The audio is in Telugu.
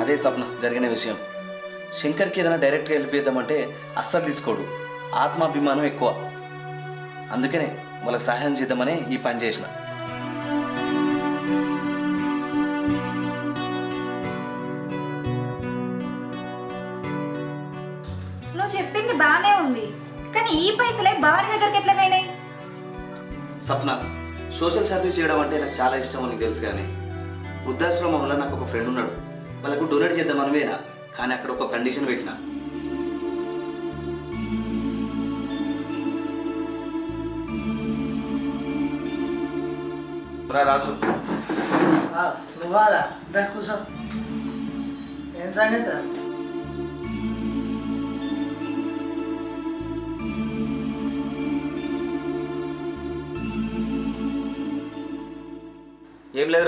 అదే స్వప్న జరిగిన విషయం. శంకర్కి ఏదైనా డైరెక్ట్గా హెల్ప్ చేద్దామంటే అస్సలు తీసుకోడు. ఆత్మాభిమానం ఎక్కువ. అందుకనే వాళ్ళకి సహాయం చేద్దామని ఈ పని చేసిన. నువ్వు చెప్పింది బాగానే ఉంది, కానీ ఈ పైసలే బావని దగ్గరికి ఎట్లా పోయినాయి? సప్న, సోషల్ సర్వీస్ చేయడం అంటే నాకు చాలా ఇష్టం అని తెలుసు. కానీ వృద్ధాశ్రమం వల్ల నాకు ఒక ఫ్రెండ్ ఉన్నాడు. వాళ్ళకు డొనేట్ చేద్దామని పోయినా, కానీ అక్కడ ఒక కండిషన్ పెట్టిన. రాజు, నువ్వారా దా కూర్చో. ఏం సంగతి రా? ఏం లేదు